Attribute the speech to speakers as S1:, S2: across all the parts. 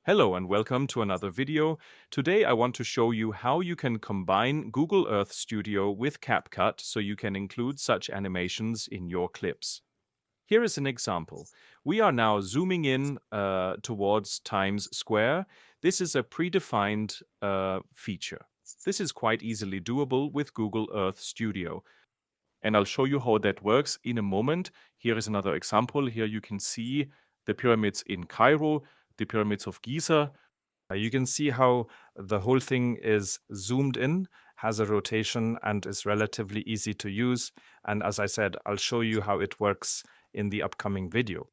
S1: Hello and welcome to another video. Today I want to show you how you can combine Google Earth Studio with CapCut so you can include such animations in your clips. Here is an example. We are now zooming in towards Times Square. This is a predefined feature. This is quite easily doable with Google Earth Studio. And I'll show you how that works in a moment. Here is another example. Here you can see the pyramids in Cairo, the pyramids of Giza. You can see how the whole thing is zoomed in, has a rotation, and is relatively easy to use. And as I said, I'll show you how it works in the upcoming video.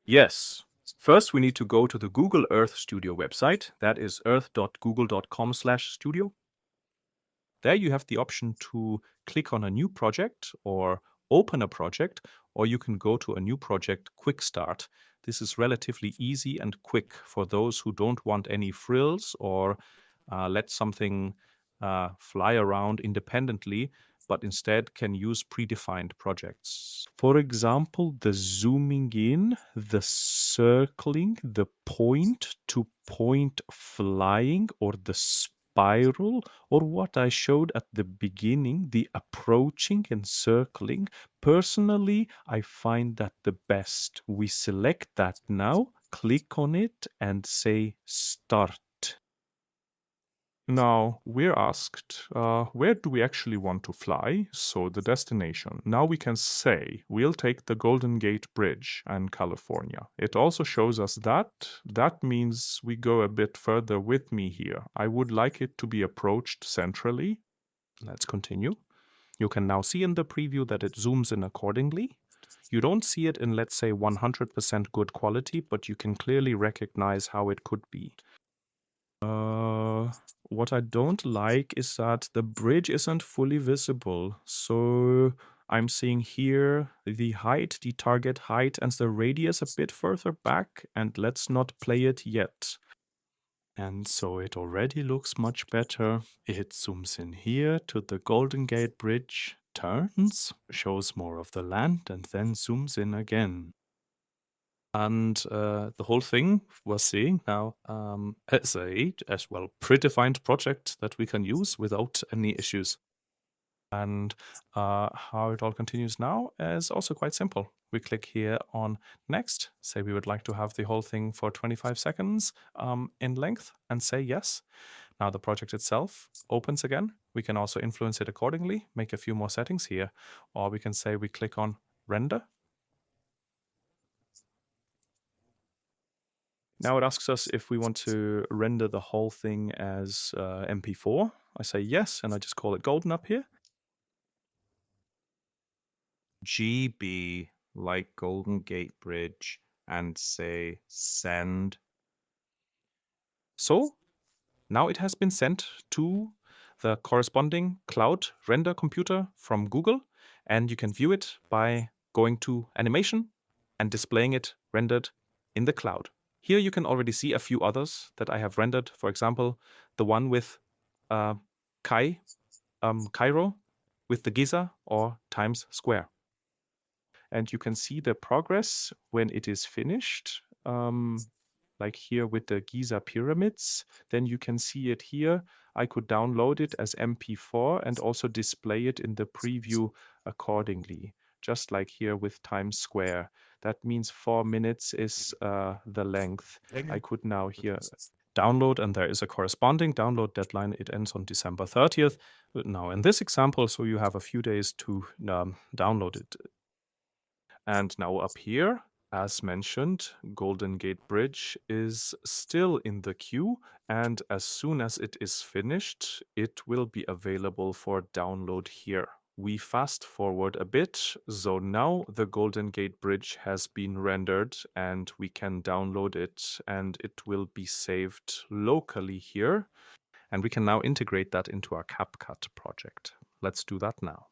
S1: Yes. First, we need to go to the Google Earth Studio website. That is earth.google.com/studio. There you have the option to click on a new project or open a project, or you can go to a new project quick start. This is relatively easy and quick for those who don't want any frills or let something fly around independently, but instead can use predefined projects. For example, the zooming in, the circling, the point to point flying, or the spiral, or what I showed at the beginning, the approaching and circling. Personally, I find that the best. We select that now, click on it, and say start. Now, we're asked, where do we actually want to fly? So the destination. Now we can say, we'll take the Golden Gate Bridge in California. It also shows us that. That means we go a bit further with me here. I would like it to be approached centrally. Let's continue. You can now see in the preview that it zooms in accordingly. You don't see it in, let's say, 100% good quality, but you can clearly recognize how it could be. What I don't like is that the bridge isn't fully visible. So I'm seeing here the height, the target height, and the radius a bit further back, and let's not play it yet. And so it already looks much better. It zooms in here to the Golden Gate Bridge, turns, shows more of the land, and then zooms in again. And the whole thing we're seeing now as a predefined project that we can use without any issues. And how it all continues now is also quite simple. We click here on next, say we would like to have the whole thing for 25 seconds in length, and say yes. Now the project itself opens again. We can also influence it accordingly, make a few more settings here, or we can say we click on render. Now it asks us if we want to render the whole thing as MP4. I say yes, and I just call it golden up here. GB, like Golden Gate Bridge, and say send. So now it has been sent to the corresponding cloud render computer from Google, and you can view it by going to animation and displaying it rendered in the cloud. Here you can already see a few others that I have rendered. For example, the one with Cairo with the Giza or Times Square. And you can see the progress when it is finished, like here with the Giza pyramids. Then you can see it here. I could download it as MP4 and also display it in the preview accordingly, just like here with Times Square. That means 4 minutes is the length. I could now here download, and there is a corresponding download deadline. It ends on December 30th. Now in this example, so you have a few days to download it. And now up here, as mentioned, Golden Gate Bridge is still in the queue, and as soon as it is finished, it will be available for download here. We fast forward a bit, so now the Golden Gate Bridge has been rendered and we can download it, and it will be saved locally here. And we can now integrate that into our CapCut project. Let's do that now.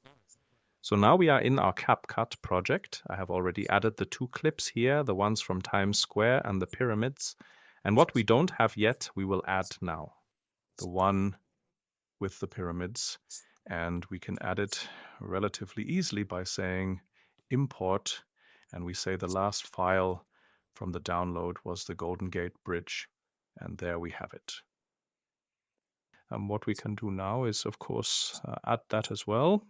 S1: So now we are in our CapCut project. I have already added the 2 clips here, the ones from Times Square and the pyramids. And what we don't have yet, we will add now. The one with the pyramids. And we can add it relatively easily by saying import. And we say the last file from the download was the Golden Gate Bridge. And there we have it. What we can do now is, of course, add that as well.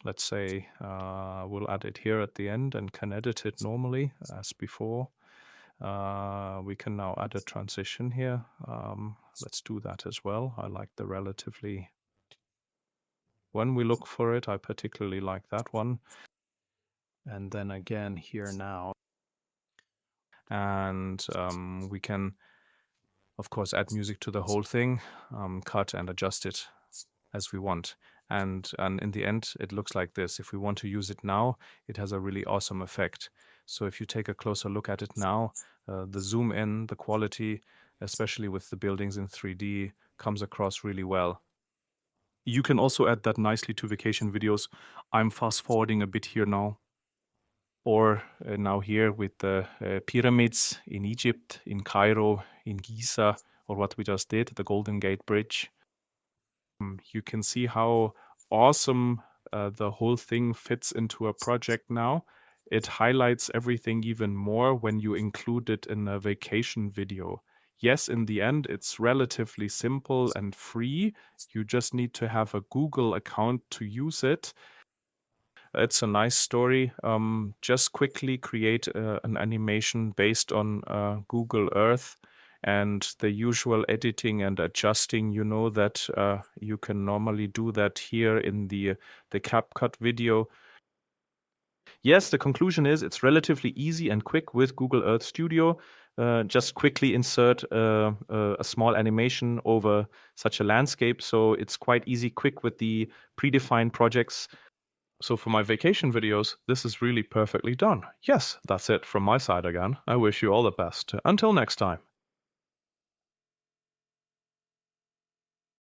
S1: Let's say we'll add it here at the end and can edit it normally as before. We can now add a transition here. Let's do that as well. I like the relatively, when we look for it, I particularly like that one. And then again here now. And we can, of course, add music to the whole thing, cut and adjust it as we want. And in the end, it looks like this. If we want to use it now, it has a really awesome effect. So if you take a closer look at it now, the zoom in, the quality, especially with the buildings in 3D, comes across really well. You can also add that nicely to vacation videos. I'm fast forwarding a bit here now. Or now here with the pyramids in Egypt, in Cairo, in Giza, or what we just did, the Golden Gate Bridge. You can see how awesome the whole thing fits into a project now. It highlights everything even more when you include it in a vacation video. Yes, in the end, it's relatively simple and free. You just need to have a Google account to use it. It's a nice story. Just quickly create an animation based on Google Earth and the usual editing and adjusting. You know that you can normally do that here in the CapCut video. Yes, the conclusion is it's relatively easy and quick with Google Earth Studio. Just quickly insert a small animation over such a landscape. So it's quite easy, quick with the predefined projects. So for my vacation videos, this is really perfectly done. Yes, that's it from my side again. I wish you all the best. Until next time.